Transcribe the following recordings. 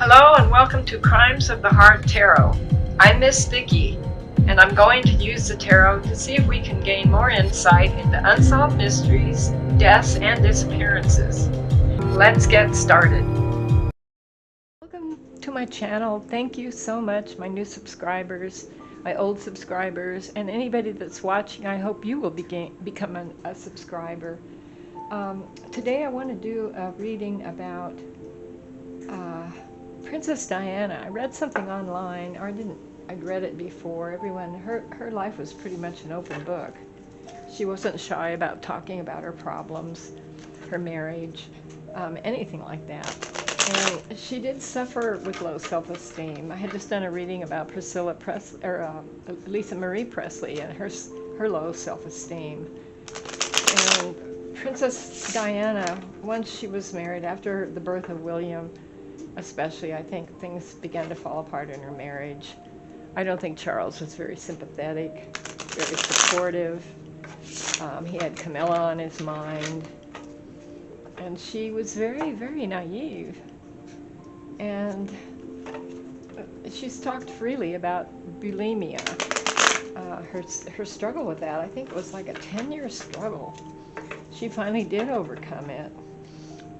Hello and welcome to Crimes of the Heart Tarot. I'm Miss Vicki, and I'm going to use the tarot to see if we can gain more insight into unsolved mysteries, deaths, and disappearances. Let's get started. Welcome to my channel. Thank you so much, my new subscribers, my old subscribers, and anybody that's watching. I hope you will become a subscriber. Today I want to do a reading about Princess Diana. I read something online, or I'd read it before. Her life was pretty much an open book. She wasn't shy about talking about her problems, her marriage, anything like that. And she did suffer with low self-esteem. I had just done a reading about Lisa Marie Presley and her low self-esteem. And Princess Diana, once she was married, after the birth of William, especially, I think things began to fall apart in her marriage. I don't think Charles was very sympathetic, very supportive. He had Camilla on his mind. And she was very, very naive. And she's talked freely about bulimia. Her struggle with that, I think it was like a 10-year struggle. She finally did overcome it,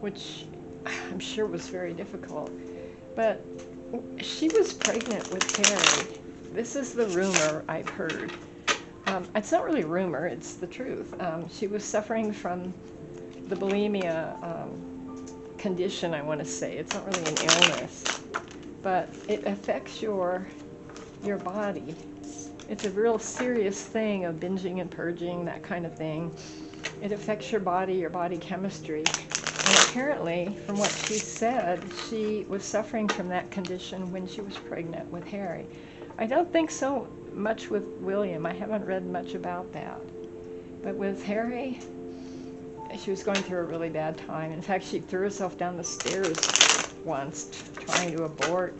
which I'm sure was very difficult. But she was pregnant with Harry. This is the rumor I've heard. It's not really rumor, it's the truth. She was suffering from the bulimia condition, I want to say. It's not really an illness, but it affects your body. It's a real serious thing of binging and purging, that kind of thing. It affects your body chemistry. And apparently, from what she said, she was suffering from that condition when she was pregnant with Harry. I don't think so much with William. I haven't read much about that. But with Harry, she was going through a really bad time. In fact, she threw herself down the stairs once trying to abort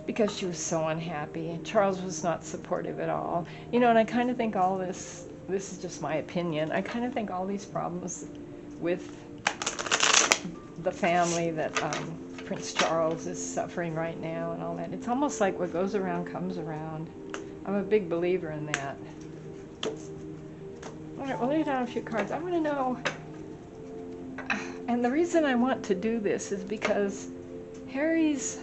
because she was so unhappy. Charles was not supportive at all. You know, and I kind of think all this is just my opinion, I kind of think all these problems with the family that Prince Charles is suffering right now and all that, it's almost like what goes around comes around. I'm a big believer in that. All right, we'll lay down a few cards. I want to know, and the reason I want to do this is because Harry's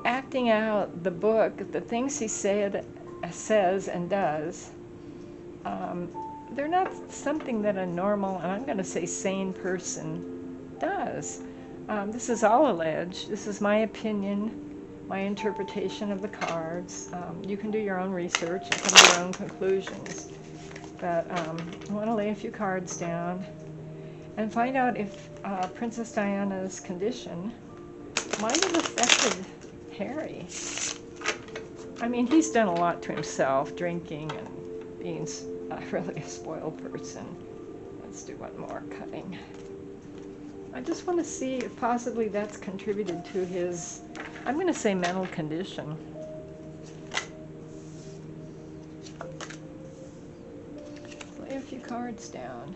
acting out the book, the things he says and does, they're not something that a normal, and I'm going to say sane person does. This is all alleged. This is my opinion, my interpretation of the cards. You can do your own research and come to your own conclusions. But I want to lay a few cards down and find out if Princess Diana's condition might have affected Harry. I mean, he's done a lot to himself, drinking and being really a spoiled person. Let's do one more cutting. I just want to see if possibly that's contributed to his, I'm going to say, mental condition. Lay a few cards down.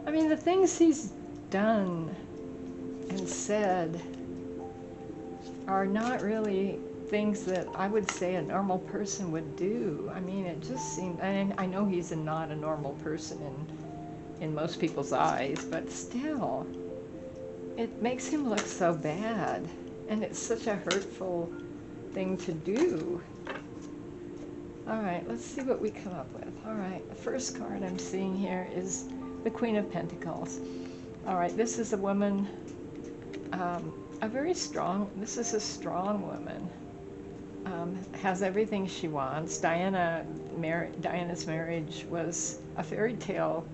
I mean, the things he's done and said are not really things that I would say a normal person would do. I mean, it just seemed, and I know he's not a normal person in most people's eyes, but still, it makes him look so bad, and it's such a hurtful thing to do. All right, let's see what we come up with. All right, the first card I'm seeing here is the Queen of Pentacles. All right, this is a woman, this is a strong woman. Has everything she wants. Diana's marriage was a fairy tale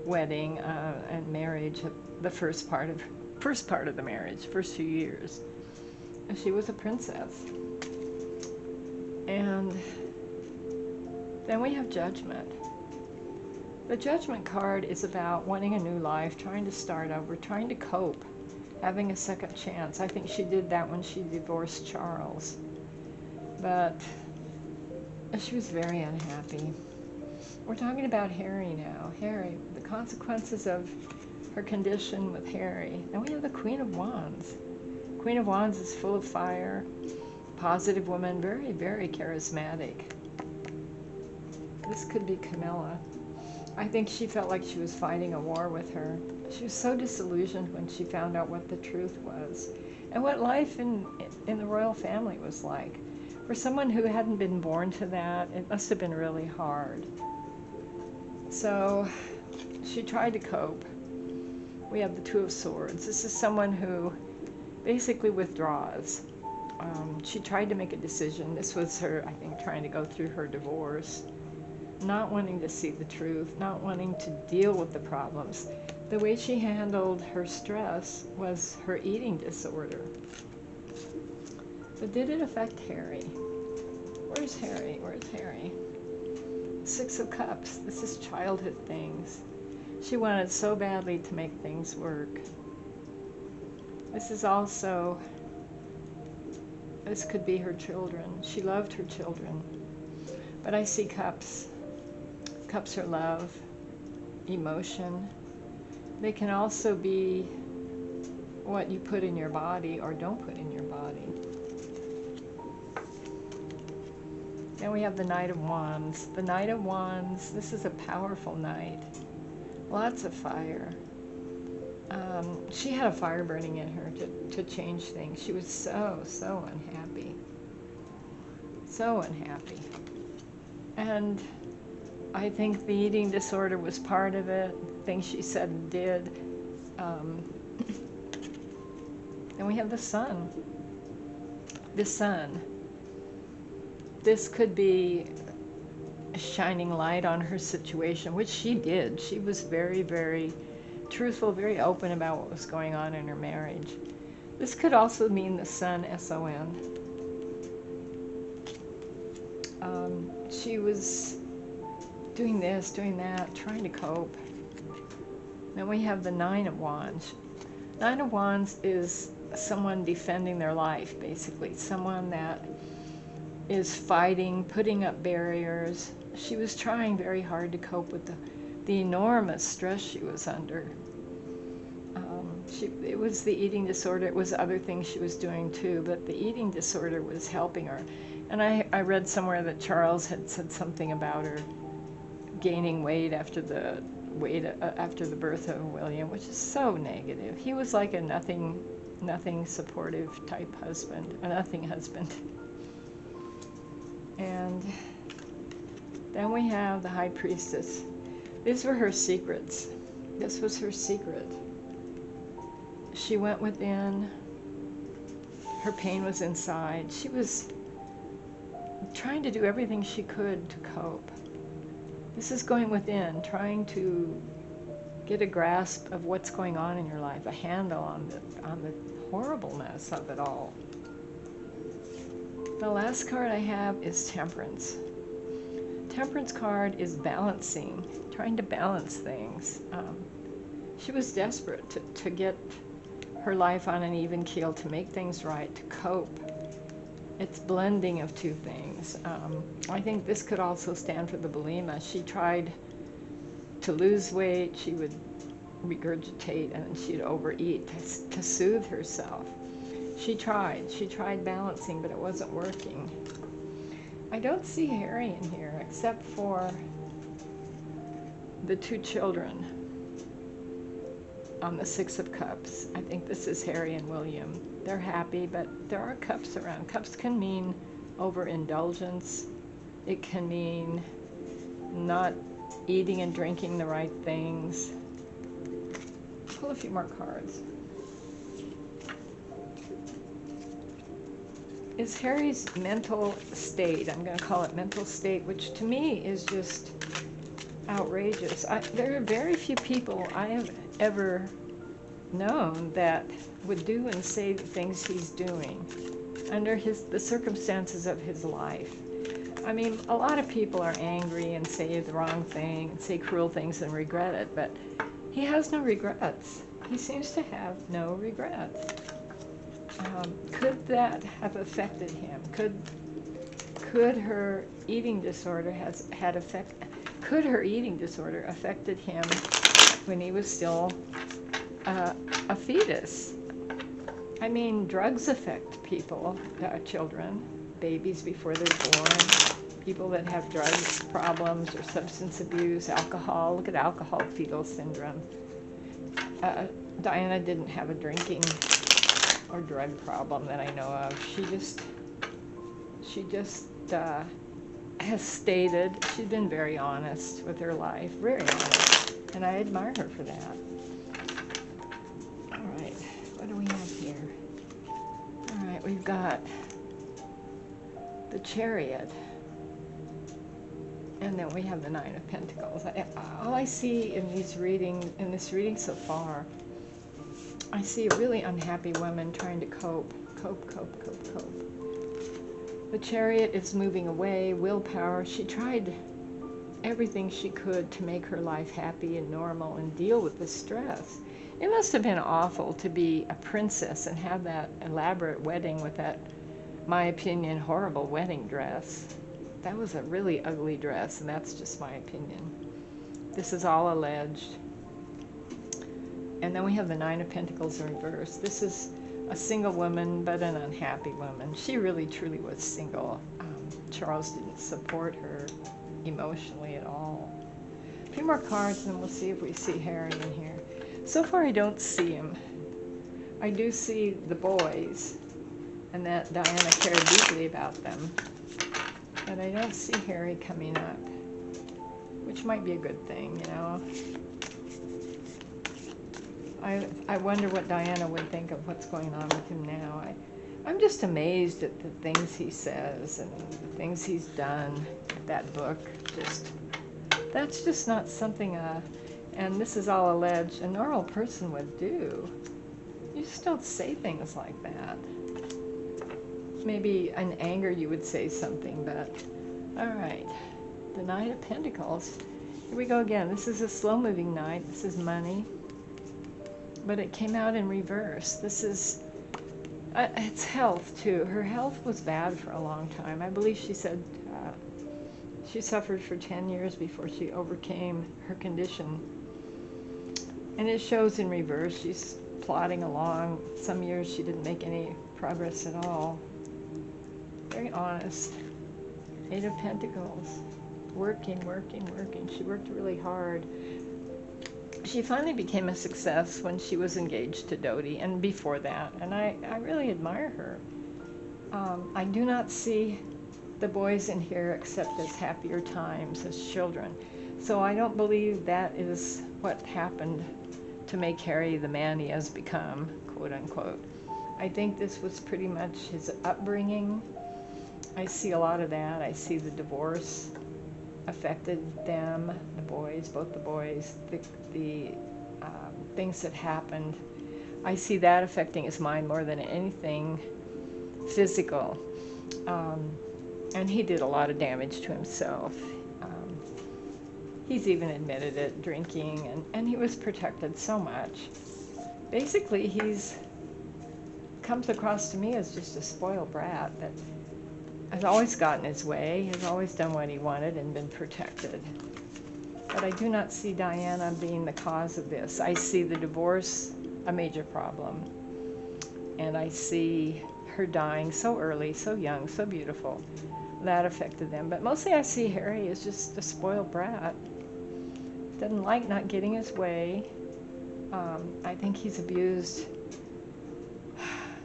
wedding and marriage. The first part of the marriage, first few years, and she was a princess. And then we have Judgment. The Judgment card is about wanting a new life, trying to start over, trying to cope, having a second chance. I think she did that when she divorced Charles. But she was very unhappy. We're talking about Harry now. Harry, the consequences of her condition with Harry. Then we have the Queen of Wands. Queen of Wands is full of fire, positive woman, very, very charismatic. This could be Camilla. I think she felt like she was fighting a war with her. She was so disillusioned when she found out what the truth was and what life in the royal family was like. For someone who hadn't been born to that, it must have been really hard. So she tried to cope. We have the Two of Swords. This is someone who basically withdraws. She tried to make a decision. This was her, I think, trying to go through her divorce, not wanting to see the truth, not wanting to deal with the problems. The way she handled her stress was her eating disorder. But did it affect Harry? Where's Harry? Where's Harry? Six of Cups. This is childhood things. She wanted so badly to make things work. This is also, this could be her children. She loved her children. But I see cups. Cups are love, emotion. They can also be what you put in your body or don't put in your body. Then we have the Knight of Wands. The Knight of Wands, this is a powerful knight. Lots of fire. She had a fire burning in her to change things. She was so unhappy. So unhappy. And I think the eating disorder was part of it, things she said and did. Then we have the Sun. The Sun. This could be a shining light on her situation, which she did. She was very, very truthful, very open about what was going on in her marriage. This could also mean the Sun, S-O-N. She was doing this, doing that, trying to cope. Then we have the Nine of Wands. Nine of Wands is someone defending their life, basically. Someone that is fighting, putting up barriers. She was trying very hard to cope with the enormous stress she was under. It was the eating disorder. It was other things she was doing too, but the eating disorder was helping her. And I read somewhere that Charles had said something about her gaining weight after the birth of William, which is so negative. He was like a nothing supportive type husband, a nothing husband. And then we have the High Priestess. These were her secrets. This was her secret. She went within. Her pain was inside. She was trying to do everything she could to cope. This is going within, trying to get a grasp of what's going on in your life, a handle on the horribleness of it all. The last card I have is Temperance. Temperance card is balancing, trying to balance things. She was desperate to get her life on an even keel, to make things right, to cope. It's blending of two things. I think this could also stand for the bulimia. She tried to lose weight. She would regurgitate and she'd overeat to soothe herself. She tried balancing, but it wasn't working. I don't see Harry in here except for the two children on the Six of Cups. I think this is Harry and William. They're happy, but there are cups around. Cups can mean overindulgence. It can mean not eating and drinking the right things. Pull a few more cards. Is Harry's mental state, I'm going to call it mental state, which to me is just outrageous. There are very few people I have ever known that would do and say the things he's doing under the circumstances of his life. I mean, a lot of people are angry and say the wrong thing and say cruel things and regret it, but he has no regrets. He seems to have no regrets. Could that have affected him? Could her eating disorder affected him when he was still a fetus. I mean, drugs affect people, children, babies before they're born, people that have drug problems or substance abuse, alcohol. Look at alcohol fetal syndrome. Diana didn't have a drinking or drug problem that I know of. She just has stated, she's been very honest with her life, very honest, and I admire her for that. All right, what do we have here? All right, we've got the Chariot, and then we have the Nine of Pentacles. All I see in this reading so far, I see a really unhappy woman trying to cope. The Chariot is moving away, willpower. She tried everything she could to make her life happy and normal and deal with the stress. It must have been awful to be a princess and have that elaborate wedding with that, my opinion, horrible wedding dress. That was a really ugly dress, and that's just my opinion. This is all alleged. And then we have the Nine of Pentacles in reverse. This is a single woman, but an unhappy woman. She really, truly was single. Charles didn't support her emotionally at all. A few more cards, and then we'll see if we see Harry in here. So far, I don't see him. I do see the boys, and that Diana cared deeply about them. But I don't see Harry coming up, which might be a good thing, you know. I wonder what Diana would think of what's going on with him now. I'm just amazed at the things he says and the things he's done with that book. That's just not something, and this is all alleged, a normal person would do. You just don't say things like that. Maybe in anger you would say something, but all right. The Knight of Pentacles. Here we go again. This is a slow-moving knight. This is money. But it came out in reverse. This is, it's health too. Her health was bad for a long time. I believe she said she suffered for 10 years before she overcame her condition. And it shows in reverse. She's plodding along. Some years she didn't make any progress at all. Very honest. Eight of Pentacles. Working. She worked really hard. She finally became a success when she was engaged to Dodie, and before that, and I really admire her. I do not see the boys in here except as happier times as children. So I don't believe that is what happened to make Harry the man he has become, quote unquote. I think this was pretty much his upbringing. I see a lot of that. I see the divorce affected them, the boys, both the boys, the things that happened. I see that affecting his mind more than anything physical. And he did a lot of damage to himself. He's even admitted it, drinking, and he was protected so much. Basically, comes across to me as just a spoiled brat that has always gotten his way, has always done what he wanted and been protected. But I do not see Diana being the cause of this. I see the divorce a major problem. And I see her dying so early, so young, so beautiful. That affected them. But mostly I see Harry as just a spoiled brat. Doesn't like not getting his way. I think he's abused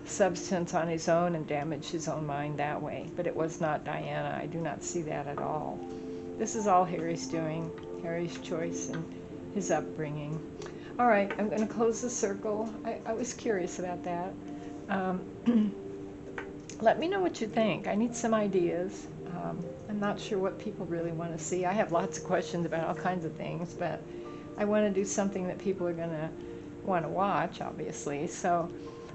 substance on his own and damaged his own mind that way. But it was not Diana. I do not see that at all. This is all Harry's doing, Harry's choice and his upbringing. All right, I'm going to close the circle. I was curious about that. Let me know what you think. I need some ideas. I'm not sure what people really want to see. I have lots of questions about all kinds of things, but I want to do something that people are going to want to watch, obviously. So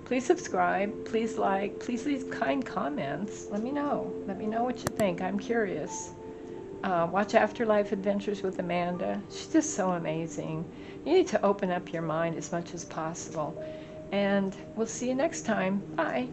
please subscribe, please like, please leave kind comments. Let me know. Let me know what you think. I'm curious. Watch Afterlife Adventures with Amanda. She's just so amazing. You need to open up your mind as much as possible. And we'll see you next time. Bye.